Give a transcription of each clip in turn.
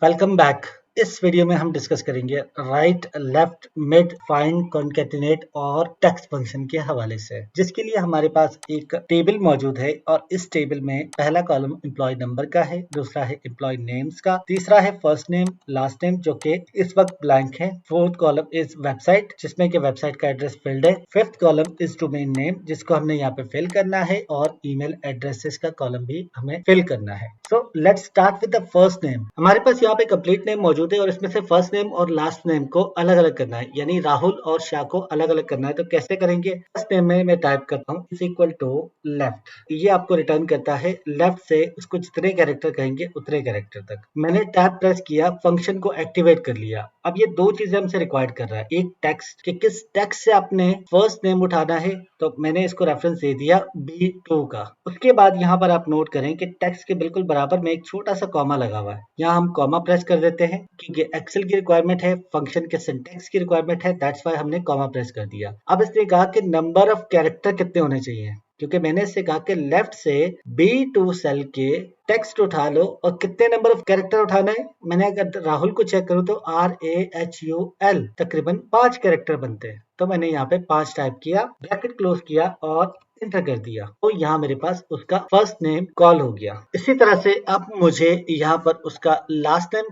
Welcome back. इस video में हम डिस्कस करेंगे right, left, mid, find, concatenate और टेक्स्ट फंक्शन के हवाले से, जिसके लिए हमारे पास एक टेबल मौजूद है और इस टेबल में पहला कॉलम एम्प्लॉय नंबर का है, दूसरा है एम्प्लॉय नेम्स का, तीसरा है फर्स्ट नेम, लास्ट नेम जो कि इस वक्त ब्लैंक है, फोर्थ कॉलम इज वेबसाइट जिसमें कि वेबसाइट का एड्रेस फिल्ड है, fifth column is domain name जिसको हमने यहाँ पे फिल करना है और ईमेल एड्रेसेस का कॉलम भी हमें फिल करना है। So let's start with the first name. हमारे पास यहाँ पे कंप्लीट नेम मौजूद है और इसमें से फर्स्ट नेम और लास्ट नेम को अलग अलग करना है, यानी राहुल और शाह को अलग अलग करना है। तो कैसे करेंगे? फर्स्ट नेम में मैं टाइप करता हूँ इज इक्वल टू लेफ्ट, ये आपको रिटर्न करता है लेफ्ट से उसको जितने कैरेक्टर कहेंगे उतने कैरेक्टर तक। मैंने टैब प्रेस किया, फंक्शन को एक्टिवेट कर लिया। अब ये दो चीजें हमसे रिक्वायर्ड कर रहा है, एक टेक्स्ट कि किस टेक्स्ट से आपने फर्स्ट नेम उठाना है, तो मैंने इसको रेफरेंस दे दिया B2 का। उसके बाद यहाँ पर आप नोट करें कि टेक्स्ट के बिल्कुल बराबर में एक छोटा सा कॉमा लगा हुआ है, यहाँ हम कॉमा प्रेस कर देते हैं क्योंकि एक्सेल की रिक्वायरमेंट है, फंक्शन के सिंटैक्स की रिक्वायरमेंट है, दैट्स व्हाई हमने कॉमा प्रेस कर दिया। अब इसने कहा कि नंबर ऑफ कैरेक्टर कितने होने चाहिए, क्योंकि मैंने इससे कहा कि लेफ्ट से B2 सेल के टेक्स्ट उठा लो और कितने नंबर ऑफ कैरेक्टर उठाना है। मैंने अगर राहुल को चेक करूं तो RAHUL तकरीबन 5 कैरेक्टर बनते हैं, तो मैंने यहाँ पे 5 टाइप किया, ब्रैकेट क्लोज किया और एंटर कर दिया, तो यहाँ मेरे पास उसका फर्स्ट नेम कॉल हो गया। इसी तरह से अब मुझे यहाँ पर उसका लास्ट नेम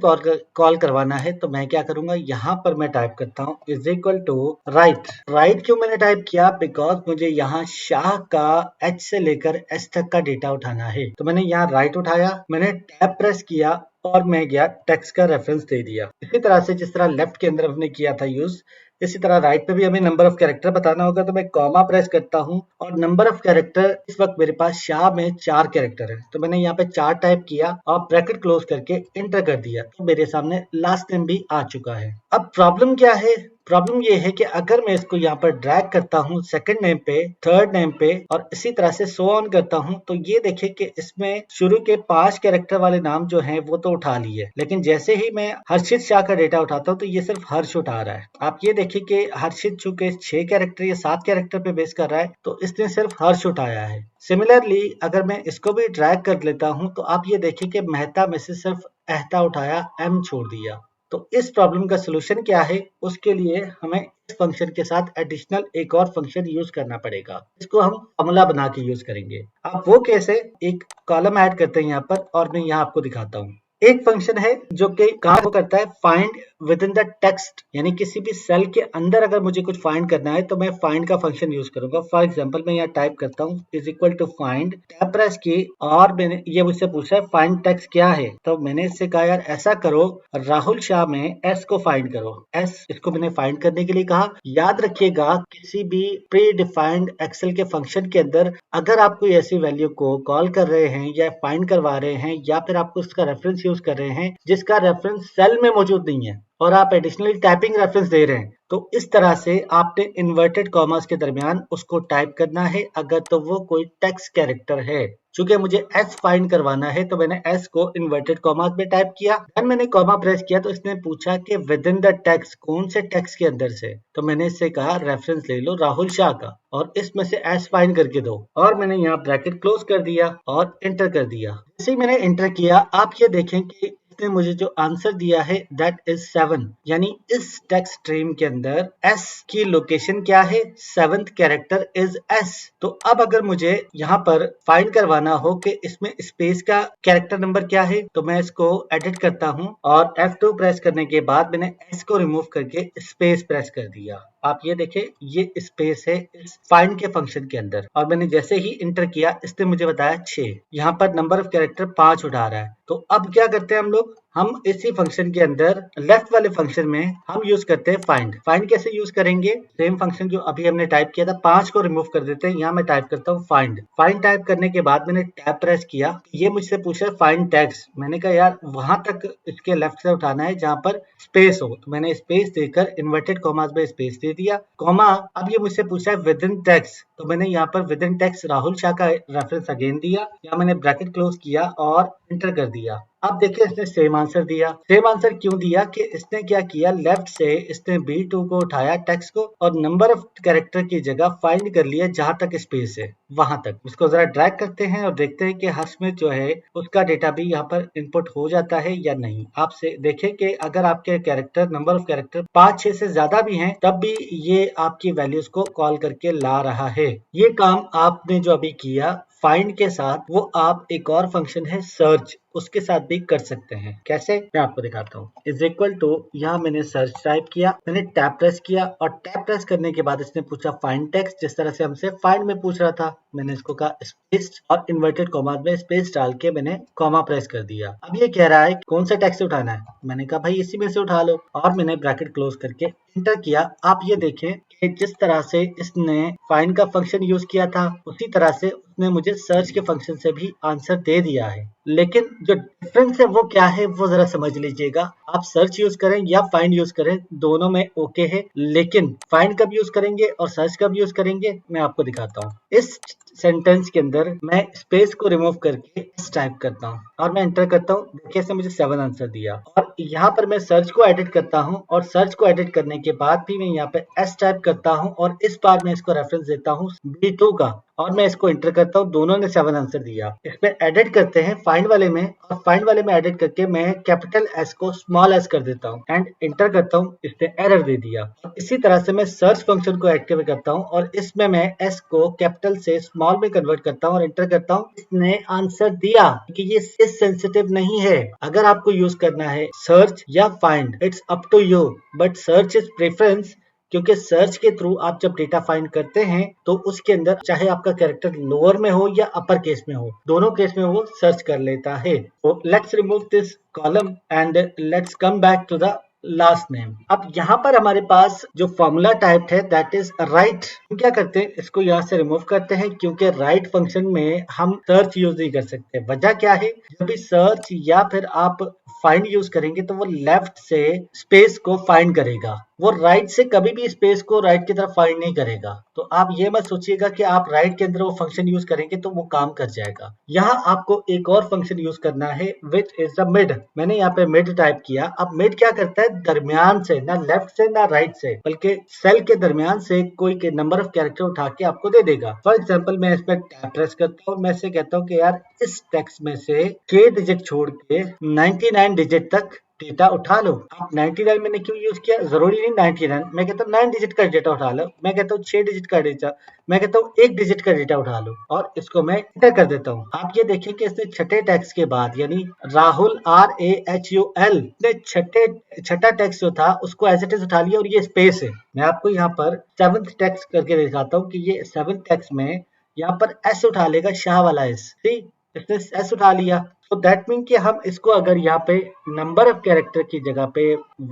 कॉल करवाना है, तो मैं क्या करूंगा, यहाँ पर मैं टाइप करता हूँ is equal to right. Right क्यों मैंने टाइप किया? बिकॉज मुझे यहाँ शाह का H से लेकर S तक का डेटा उठाना है, तो मैंने यहाँ राइट उठाया, मैंने टैब प्रेस किया और मैं गया टेक्स्ट का रेफरेंस दे दिया। इसी तरह से जिस तरह लेफ्ट के अंदर हमने किया था यूज, इसी तरह राइट पे भी हमें नंबर ऑफ कैरेक्टर बताना होगा, तो मैं कॉमा प्रेस करता हूं और नंबर ऑफ कैरेक्टर इस वक्त मेरे पास शाह में 4 कैरेक्टर है, तो मैंने यहाँ पे 4 टाइप किया और ब्रैकेट क्लोज करके एंटर कर दिया, तो मेरे सामने लास्ट नेम भी आ चुका है। अब प्रॉब्लम क्या है? प्रॉब्लम ये है कि अगर मैं इसको यहाँ पर ड्रैग करता हूँ सेकंड नेम पे, थर्ड नेम पे और इसी तरह से सो ऑन करता हूँ, तो ये देखिए कि इसमें शुरू के 5 कैरेक्टर वाले नाम जो हैं वो तो उठा लिए, लेकिन जैसे ही मैं हर्षित शाह का डेटा उठाता हूँ तो ये सिर्फ हर्ष उठा रहा है। आप ये देखिए कि हर्षित चूंकि 6 कैरेक्टर या 7 कैरेक्टर पे बेस कर रहा है, तो इसने सिर्फ हर्ष उठाया है। सिमिलरली अगर मैं इसको भी ड्रैग कर लेता हूँ तो आप ये देखिए कि मेहता में से सिर्फ एहता उठाया, M छोड़ दिया। तो इस प्रॉब्लम का सलूशन क्या है? उसके लिए हमें इस फंक्शन के साथ एडिशनल एक और फंक्शन यूज करना पड़ेगा, इसको हम फॉर्मूला बना के यूज करेंगे। अब वो कैसे? एक कॉलम ऐड करते हैं यहाँ पर और मैं यहाँ आपको दिखाता हूँ। एक फंक्शन है जो कि काम करता है find with in the text, यानी किसी भी सेल के अंदर अगर मुझे कुछ फाइंड करना है तो मैं फाइंड का फंक्शन यूज करूंगा। फॉर एग्जांपल मैं यहाँ टाइप करता हूँ is equal to find, tab press की और मैंने ये मुझसे पूछा है फाइंड टेक्स्ट क्या है, तो मैंने इससे कहा यार ऐसा करो, राहुल शाह में S को फाइंड करो। S इसको मैंने फाइंड करने के लिए कहा। याद रखिएगा किसी भी प्री डिफाइंड एक्सेल के फंक्शन के अंदर अगर आप कोई ऐसी वैल्यू को कॉल कर रहे हैं या फाइंड करवा रहे हैं या फिर आपको उसका रेफरेंस यूज कर रहे हैं जिसका रेफरेंस सेल में मौजूद नहीं है और आप एडिशनली टाइपिंग रेफरेंस दे रहे हैं, तो इस तरह से आपने इन्वर्टेड कॉमास के दरमियान उसको टाइप करना है अगर तो वो कोई टेक्स्ट कैरेक्टर है। चूंकि मुझे S फाइंड करवाना है तो मैंने S को इन्वर्टेड कॉमास में टाइप किया, देन मैंने कॉमा प्रेस किया तो इसने पूछा कि विद इन द टेक्स्ट, कौन से टेक्स्ट के अंदर से, तो मैंने इससे कहा रेफरेंस ले लो राहुल शाह का और इसमें से S फाइंड करके दो, और मैंने यहाँ ब्रैकेट क्लोज कर दिया और एंटर कर दिया। जैसे ही मैंने एंटर किया आप ये देखें कि ने मुझे जो आंसर दिया है दैट इज 7, यानी इस टेक्स्ट स्ट्रीम के अंदर S की लोकेशन क्या है? 7th character is S। तो अब अगर मुझे यहाँ पर फाइंड करवाना हो कि इसमें स्पेस का कैरेक्टर नंबर क्या है, तो मैं इसको एडिट करता हूँ और F2 प्रेस करने के बाद मैंने S को रिमूव करके स्पेस प्रेस कर दिया। आप ये देखें ये स्पेस है इस फाइंड के फंक्शन के अंदर, और मैंने जैसे ही इंटर किया इसने मुझे बताया 6, यहाँ पर नंबर ऑफ कैरेक्टर 5 उठा रहा है। तो अब क्या करते हैं हम लोग, हम इसी फंक्शन के अंदर लेफ्ट वाले फंक्शन में हम यूज करते हैं फाइंड। फाइंड कैसे यूज करेंगे? सेम फंक्शन जो अभी हमने टाइप किया था, 5 को रिमूव कर देते हैं, यहाँ मैं टाइप करता हूँ फाइंड। फाइंड टाइप करने के बाद मैंने टैब प्रेस किया, ये मुझसे पूछा फाइंड टेक्स्ट, मैंने कहा यार वहां तक इसके लेफ्ट से उठाना है जहां पर स्पेस हो, तो मैंने स्पेस देकर इन्वर्टेड कॉमास में स्पेस दे दिया, कॉमा। अब ये मुझसे पूछा है विद इन टेक्स्ट, तो मैंने यहाँ पर with in text Rahul Shah का रेफरेंस अगेन दिया, यहाँ मैंने ब्रैकेट क्लोज किया और एंटर कर दिया। अब देखिए इसने सेम आंसर दिया। सेम आंसर क्यों दिया कि इसने क्या किया, लेफ्ट से इसने B2 को उठाया टेक्स्ट को और नंबर ऑफ कैरेक्टर की जगह फाइंड कर लिया जहां तक स्पेस है वहां तक। इसको जरा ड्रैग करते हैं और देखते हैं कि हर्षमित जो है उसका डेटा भी यहाँ पर इनपुट हो जाता है या नहीं। आपसे देखें कि अगर आपके कैरेक्टर नंबर ऑफ कैरेक्टर 5-6 से ज्यादा भी हैं तब भी ये आपकी वैल्यूज को कॉल करके ला रहा है। ये काम आपने जो अभी किया फाइंड के साथ, वो आप एक और फंक्शन है सर्च, उसके साथ भी कर सकते हैं। कैसे, मैं आपको दिखाता हूँ। इज इक्वल टू, यहाँ मैंने सर्च टाइप किया, मैंने टैब प्रेस किया और टैब प्रेस करने के बाद इसने पूछा फाइंड टेक्स्ट, जिस तरह से हमसे फाइंड में पूछ रहा था। मैंने इसको कहा स्पेस और इन्वर्टेड कॉमा में स्पेस डाल के मैंने कॉमा प्रेस कर दिया। अब ये कह रहा है कौन सा टेक्स्ट उठाना है, मैंने कहा भाई इसी में से उठा लो और मैंने ब्रैकेट क्लोज करके इंटर किया। आप ये देखें कि जिस तरह से इसने फाइंड का फंक्शन यूज किया था उसी तरह से उसने मुझे सर्च के फंक्शन से भी आंसर दे दिया है। लेकिन जो डिफरेंस है वो क्या है वो जरा समझ लीजिएगा। आप सर्च यूज करें या फाइंड यूज करें दोनों में ओके है, लेकिन फाइंड कब यूज करेंगे और सर्च कब यूज करेंगे मैं आपको दिखाता हूँ। इस सेंटेंस के अंदर मैं स्पेस को रिमूव करके एस टाइप करता हूँ और मैं एंटर करता हूँ। देखिए इसने मुझे 7 आंसर दिया। और यहाँ पर मैं सर्च को एडिट करता हूँ और सर्च को एडिट करने के बाद भी मैं यहाँ पे एस टाइप करता हूँ और इस बार मैं इसको रेफरेंस देता हूँ B2 का और मैं इसको एंटर करता हूँ। दोनों ने 7 आंसर दिया। इसमें एडिट करते हैं फाइंड वाले में और फाइंड वाले में एडिट करके मैं कैपिटल एस को स्मॉल एस कर देता हूँ एंड एंटर करता हूँ। इसने एरर दे दिया। और इसी तरह से मैं सर्च फंक्शन को एक्टिवेट करता हूँ और इसमें मैं एस को कैपिटल से स्मॉल में कन्वर्ट करता हूँ और एंटर करता हूँ। इसने आंसर दिया कि ये सेंसिटिव नहीं है। अगर आपको यूज करना है सर्च या find, it's up to you, but search is preference, क्योंकि सर्च के थ्रू आप जब डेटा फाइंड करते हैं तो उसके अंदर चाहे आपका कैरेक्टर लोअर में हो या अपर केस में हो, दोनों केस में वो सर्च कर लेता है। तो let's remove this column and let's come back to the last name. अब यहाँ पर हमारे पास जो फॉर्मूला टाइप है दैट इज राइट। हम क्या करते हैं, इसको यहाँ से रिमूव करते हैं क्योंकि राइट फंक्शन में हम सर्च यूज नहीं कर सकते। वजह क्या है, जब भी सर्च या फिर आप फाइंड यूज करेंगे तो वो लेफ्ट से स्पेस को फाइंड करेगा, वो राइट से कभी भी स्पेस को राइट की तरफ फाइंड नहीं करेगा। तो आप ये मत सोचिएगा कि आप राइट के अंदर वो फंक्शन यूज करेंगे तो वो काम कर जाएगा। यहाँ आपको एक और फंक्शन यूज करना है विच इज द मिड। मैंने यहाँ पे मिड टाइप किया। अब मिड क्या करता है, दरमियान से, ना लेफ्ट से ना राइट से, बल्कि सेल के दरमियान से कोई के नंबर ऑफ कैरेक्टर उठा के आपको दे देगा। फॉर एग्जाम्पल मैं इसमें टैब प्रेस करता हूँ, मैं इसे कहता हूँ कि यार इस टेक्स्ट में से 6 डिजिट छोड़ के 99 डिजिट तक डेटा उठा लो। आप 99 मैंने क्यों यूज किया, जरूरी नहीं 99, मैं कहता हूँ 9 डिजिट का डेटा उठा लो, मैं कहता हूँ 6 डिजिट का डेटा, मैं कहता हूँ 1 डिजिट का डेटा उठा लो और इसको मैं एंटर कर देता हूँ। आप ये देखें कि इसने छठे टेक्स्ट के बाद यानी राहुल RAHUL ने छठा टेक्स्ट जो था उसको एज इट इज उठा लिया और ये स्पेस है। मैं आपको यहाँ पर 7th टेक्स्ट करके दिखाता हूँ कि ये 7th टेक्स्ट में यहाँ पर एस उठा लेगा, शाह वाला एस, ठीक, इसने एस उठा लिया। तो दैट मीन कि हम इसको अगर यहाँ पे नंबर ऑफ कैरेक्टर की जगह पे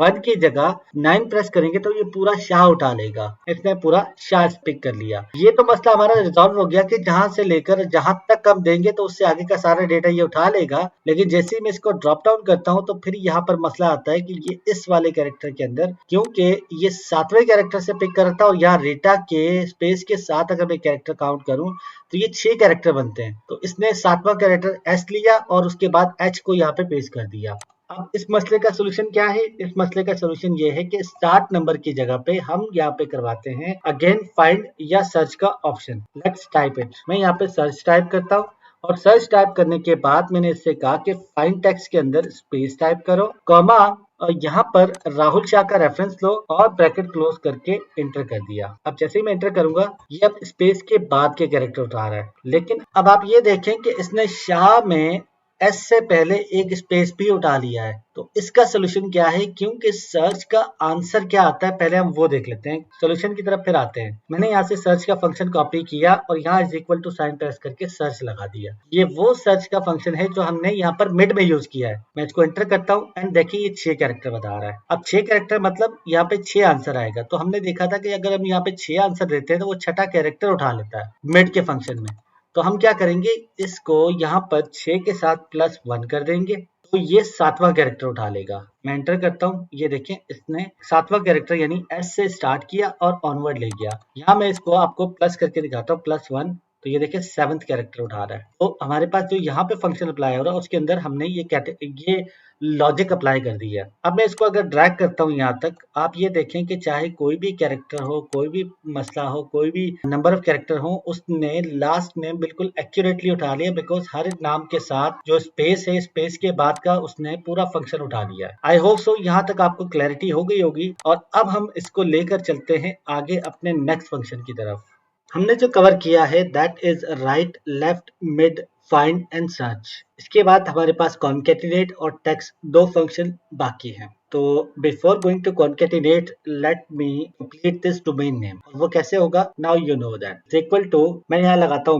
1 की जगह 9 प्रेस करेंगे तो ये पूरा शाह उठा लेगा। इसने पूरा शाह पिक कर लिया। ये तो मसला हमारा रिजॉल्व हो गया कि जहां से लेकर जहां तक हम देंगे तो उससे आगे का सारा डेटा ये उठा लेगा। लेकिन जैसे ही मैं इसको ड्रॉप डाउन करता हूँ तो फिर यहाँ पर मसला आता है कि ये इस वाले कैरेक्टर के अंदर, क्योंकि ये 7वें कैरेक्टर से पिक कर रहा था और यहाँ डेटा के स्पेस के साथ अगर मैं कैरेक्टर काउंट करूं तो ये 6 कैरेक्टर बनते हैं। तो इसने 7वां कैरेक्टर एस लिया और उसके बाद एच को यहाँ पे पेस्ट कर दिया। अब इस मसले का सोल्यूशन क्या है, इस मसले का सोल्यूशन ये है कि स्टार्ट नंबर की जगह पे हम यहाँ पे करवाते हैं अगेन फाइंड या सर्च का ऑप्शन। Let's type it. मैं यहाँ पे सर्च टाइप करता हूँ और सर्च टाइप करने के बाद मैंने इससे कहा कि फाइंड टेक्स्ट के अंदर स्पेस टाइप करो, कॉमा, और यहाँ पर राहुल शाह का रेफरेंस लो और ब्रैकेट क्लोज करके एंटर कर दिया। अब जैसे ही मैं एंटर करूंगा ये अब स्पेस के बाद के कैरेक्टर उठा रहा है। लेकिन अब आप ये देखें कि इसने शाह में एस से पहले एक स्पेस भी उठा लिया है। तो इसका सोल्यूशन क्या है, क्योंकि सर्च का आंसर क्या आता है पहले हम वो देख लेते हैं, सोल्यूशन की तरफ फिर आते हैं। मैंने यहाँ से सर्च का फंक्शन कॉपी किया और यहाँ is equal to sign press करके सर्च लगा दिया। ये वो सर्च का फंक्शन है जो हमने यहाँ पर मिड में यूज किया है। मैं इसको एंटर करता हूँ एंड देखिए ये 6 कैरेक्टर बता रहा है। अब 6 कैरेक्टर मतलब यहाँ पे 6 आंसर आएगा। तो हमने देखा था कि अगर हम यहाँ पे 6 आंसर देते हैं तो वो छठा कैरेक्टर उठा लेता है मिड के फंक्शन में। तो हम क्या करेंगे, इसको यहाँ पर 6 के साथ +1 कर देंगे तो ये 7वां कैरेक्टर उठा लेगा। मैं एंटर करता हूँ, ये देखें इसने 7वां कैरेक्टर यानी एस से स्टार्ट किया और ऑनवर्ड ले गया। यहाँ मैं इसको आपको प्लस करके दिखाता हूँ +1, तो ये देखिए 7th कैरेक्टर उठा रहा है। तो हमारे पास जो यहाँ पे फंक्शन अप्लाई हो रहा है उसके अंदर हमने ये लॉजिक अप्लाई कर दी है। अब मैं इसको अगर ड्रैग करता हूँ यहाँ तक, आप ये देखें कि चाहे कोई भी कैरेक्टर हो, कोई भी मसला हो, कोई भी नंबर ऑफ कैरेक्टर हो, उसने लास्ट नेम बिल्कुल एक्यूरेटली उठा लिया, बिकॉज हर नाम के साथ जो स्पेस है, स्पेस के बाद का उसने पूरा फंक्शन उठा लिया है। आई होप सो यहाँ तक आपको क्लैरिटी हो गई होगी। और अब हम इसको लेकर चलते हैं आगे अपने नेक्स्ट फंक्शन की तरफ। हमने जो कवर किया है that is right, left, mid, find and search. इसके बाद हमारे पास कॉन्केटिनेट और टेक्स्ट दो फंक्शन बाकी हैं। तो before going to concatenate let me complete this domain name. वो कैसे होगा? Now you know that equal to, मैं यहाँ लगाता हूँ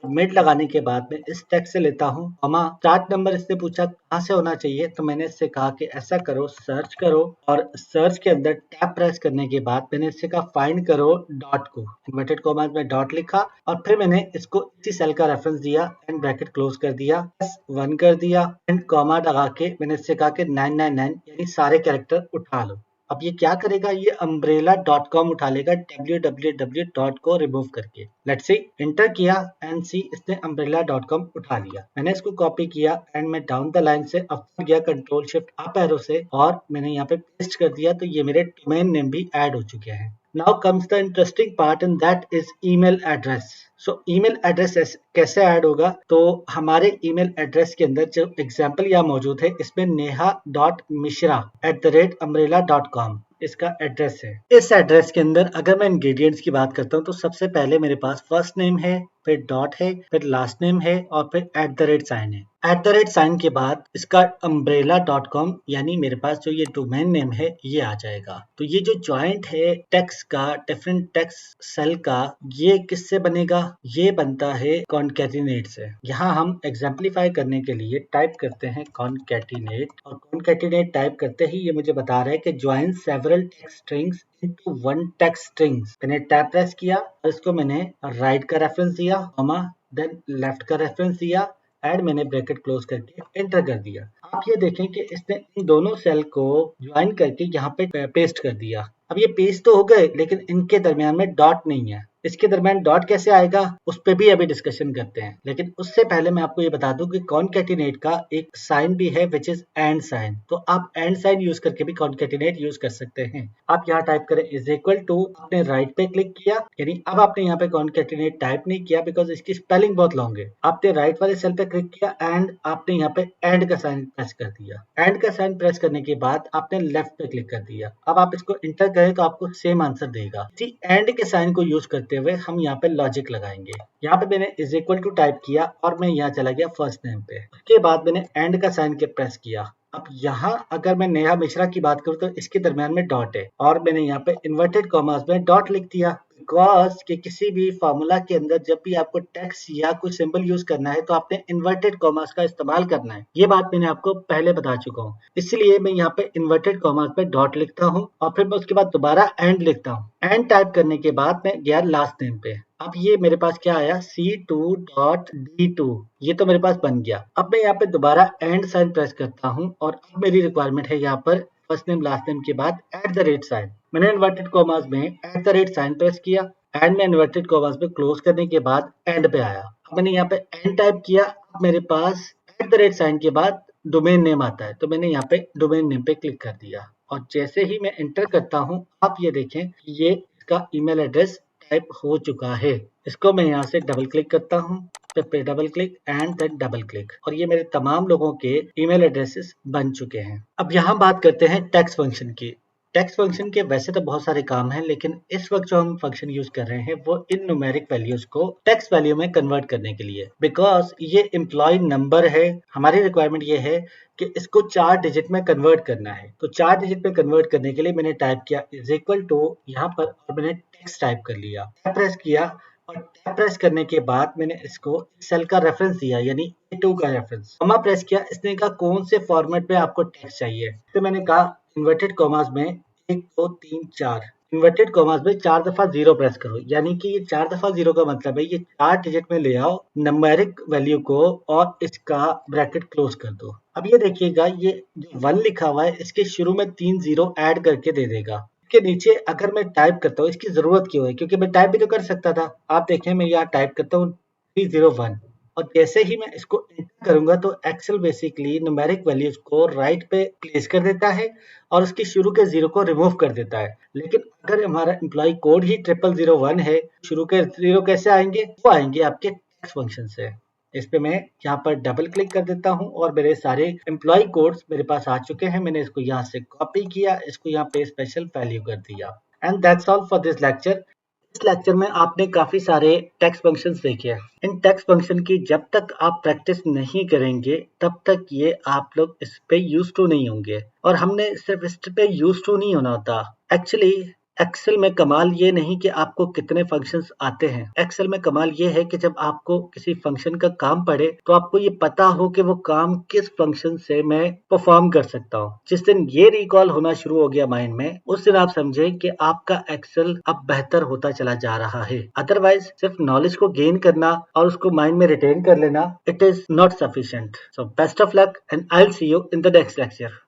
मिड लगाने के बाद मैं इस टेक्स्ट से लेता हूँ कॉमा, स्टार्ट नंबर इसने पूछा कहाँ से होना चाहिए, तो मैंने इससे कहा कि ऐसा करो, सर्च करो, और सर्च के अंदर टैब प्रेस करने के बाद मैंने इससे कहा फाइंड करो डॉट को, इन्वर्टेड कॉमा में डॉट लिखा और फिर मैंने इसको इसी सेल का रेफरेंस दिया एंड ब्रैकेट क्लोज कर दिया, 1 कर दिया एंड कॉमा लगा के मैंने इससे कहा कि 999 यानी सारे कैरेक्टर उठा लो। अब ये क्या करेगा? ये umbrella.com उठा लेगा www डॉट को रिमूव करके। लेट्स सी, एंटर किया एंड सी इसने umbrella.com उठा लिया। मैंने इसको कॉपी किया एंड मैं डाउन द लाइन से अप गया कंट्रोल शिफ्ट अप एरो से और मैंने यहाँ पे पेस्ट कर दिया, तो ये मेरे डोमेन नेम भी ऐड हो चुके हैं। Now comes the interesting part and that is email address. So email address कैसे ऐड होगा? तो हमारे email address के अंदर जो एग्जाम्पल यहाँ मौजूद है इसमें neha.mishra@umbrella.com इसका एड्रेस है। इस एड्रेस के अंदर अगर मैं इंग्रेडिएंट्स की बात करता हूँ तो सबसे पहले मेरे पास फर्स्ट नेम है, फिर डॉट है, फिर लास्ट नेम है और फिर @साइन है। @साइन के बाद इसका umbrella.com यानी मेरे पास जो ये डोमेन नेम है ये आ जाएगा। तो ये जो जॉइंट है टेक्स्ट का, डिफरेंट टेक्स्ट सेल का, ये किससे बनेगा? ये बनता है कॉन्कैटिनेट से। यहाँ हम एग्जाम्पलीफाई करने के लिए टाइप करते हैं कॉन्कैटिनेट, और कॉन्कैटिनेट टाइप करते ही ये मुझे बता रहा है कि join several text strings into one text strings। मैंने टैब प्रेस किया और इसको मैंने राइट का रेफरेंस दिया, कॉमा, देन लेफ्ट का रेफरेंस दिया एंड मैंने ब्रैकेट क्लोज करके एंटर कर दिया। आप ये देखें कि इसने इन दोनों सेल को ज्वाइन करके यहाँ पे पेस्ट कर दिया। अब ये पेस्ट तो हो गए लेकिन इनके दरमियान में डॉट नहीं है। इसके दरमियान डॉट कैसे आएगा उस पे भी अभी डिस्कशन करते हैं, लेकिन उससे पहले मैं आपको ये बता दूं कि कॉन्कैटिनेट का एक साइन भी है विच इज एंड साइन। तो आप एंड साइन यूज करके भी कॉन्कैटिनेट यूज कर सकते हैं। आप यहाँ टाइप करें इज इक्वल टू, आपने राइट पे क्लिक किया, यानी अब आपने यहाँ पे कॉन्कैटिनेट टाइप नहीं किया बिकॉज इसकी स्पेलिंग बहुत लॉन्ग है। आपने राइट वाले सेल पे क्लिक किया एंड आपने यहाँ पे एंड का साइन प्रेस कर दिया। एंड का साइन प्रेस करने के बाद आपने लेफ्ट पे क्लिक कर दिया। अब आप इसको इंटर करें तो आपको सेम आंसर देगा। इसी एंड के साइन को यूज करते हुए हम यहाँ पे लॉजिक लगाएंगे। यहाँ पे मैंने इज इक्वल टू टाइप किया और मैं यहाँ चला गया फर्स्ट नेम पे। उसके बाद मैंने एंड का साइन के प्रेस किया। अब यहाँ अगर मैं नेहा मिश्रा की बात करूँ तो इसके दरमियान में डॉट है और मैंने यहाँ पे इन्वर्टेड कॉमास में डॉट लिख दिया, बिकॉज कि किसी भी फार्मूला के अंदर जब भी आपको टेक्स्ट या कोई सिंबल यूज करना है तो आपने इन्वर्टेड कॉमास का इस्तेमाल करना है। ये बात मैंने आपको पहले बता चुका हूँ, इसलिए मैं यहाँ पे इन्वर्टेड कॉमास पे डॉट लिखता हूँ और फिर मैं उसके बाद दोबारा एंड लिखता हूँ। एंड टाइप करने के बाद मैं गया लास्ट नेम पे। अब ये मेरे पास क्या आया, C2.D2, ये तो मेरे पास बन गया। अब मैं यहाँ पे दोबारा एंड साइन प्रेस करता हूँ और अब मेरी रिक्वायरमेंट है यहाँ पर फर्स्ट नेम लास्ट नेम के बाद @साइन। मैंने इन्वर्टेड कॉमास में @साइन प्रेस किया एंड में इन्वर्टेड कॉमास में क्लोज करने के बाद एंड पे आया। अब मैंने यहाँ पे एंड टाइप किया, अब मेरे पास @साइन के बाद डोमेन नेम आता है, तो मैंने यहाँ पे डोमेन नेम पे क्लिक कर दिया और जैसे ही मैं एंटर करता हूँ आप ये देखें ये इसका ईमेल एड्रेस टाइप हो चुका है। इसको मैं यहाँ से डबल क्लिक करता हूँ, पे double click and then double click, और ये मेरे तमाम लोगों के ईमेल एड्रेसेस बन चुके हैं। अब यहाँ बात करते हैं टेक्स्ट फंक्शन की। टेक्स्ट फंक्शन के वैसे तो बहुत सारे काम हैं, लेकिन इस वक्त जो हम फंक्शन यूज कर रहे हैं वो इन न्यूमेरिक वैल्यूज को टेक्स्ट वैल्यू में कन्वर्ट करने के लिए, बिकॉज ये एम्प्लॉय नंबर है। हमारी रिक्वायरमेंट ये है कि इसको 4 डिजिट में कन्वर्ट करना है। तो 4 डिजिट में कन्वर्ट करने के लिए मैंने टाइप किया इज इक्वल टू यहाँ पर और मैंने टेक्स्ट टाइप कर लिया, प्रेस किया और टैब प्रेस करने के बाद मैंने इसको सेल का रेफरेंस दिया यानी A2 का रेफरेंस, कॉमा प्रेस किया। इसने कहा कौन से फॉर्मेट पे आपको टेक्स्ट चाहिए, तो मैंने कहा इन्वर्टेड कॉमास में 1 2 3 4, इन्वर्टेड कॉमास में 4 दफा 0 प्रेस करो, यानी कि ये 4 दफा 0 का मतलब है ये 4 डिजिट में ले आओ नंबरिक वैल्यू को और इसका ब्रैकेट क्लोज कर दो। अब ये देखिएगा ये जो 1 लिखा हुआ है इसके शुरू में 3 0 ऐड करके दे देगा। के नीचे अगर मैं टाइप करता हूँ, इसकी जरूरत क्यों है, क्योंकि मैं टाइप भी तो कर सकता था। आप देखें मैं यहाँ टाइप करता हूँ 301। और जैसे ही मैं इसको एंटर करूंगा तो एक्सेल बेसिकली न्यूमेरिक वैल्यूज को राइट पे प्लेस कर देता है और उसकी शुरू के जीरो को रिमूव कर देता है। लेकिन अगर हमारा एम्प्लॉय कोड ही 0001 है, शुरू के जीरो कैसे आएंगे? वो आएंगे आपके टेक्स्ट फंक्शन से। इस पे मैं यहाँ पर डबल क्लिक कर देता हूँ और मेरे सारे एम्प्लॉय कोड्स मेरे पास आ चुके हैं। मैंने इसको यहाँ से कॉपी किया, इसको यहाँ पे स्पेशल वैल्यू कर दिया। And that's all for this lecture. इस लेक्चर में आपने काफी सारे टेक्स्ट फंक्शंस देखे हैं। इन टेक्स्ट फंक्शन की जब तक आप प्रैक्टिस नहीं करेंगे तब तक ये आप लोग इस पे यूज टू नहीं होंगे। और हमने सिर्फ इस पे यूज टू नहीं होना होता। एक्चुअली एक्सेल में कमाल ये नहीं कि आपको कितने फंक्शंस आते हैं। एक्सेल में कमाल ये है कि जब आपको किसी फंक्शन का काम पड़े तो आपको ये पता हो कि वो काम किस फंक्शन से मैं परफॉर्म कर सकता हूँ। जिस दिन ये रिकॉल होना शुरू हो गया माइंड में, उस दिन आप समझे कि आपका एक्सेल अब बेहतर होता चला जा रहा है। अदरवाइज सिर्फ नॉलेज को गेन करना और उसको माइंड में रिटेन कर लेना, it is not sufficient. So best of luck and I will see you in the next lecture.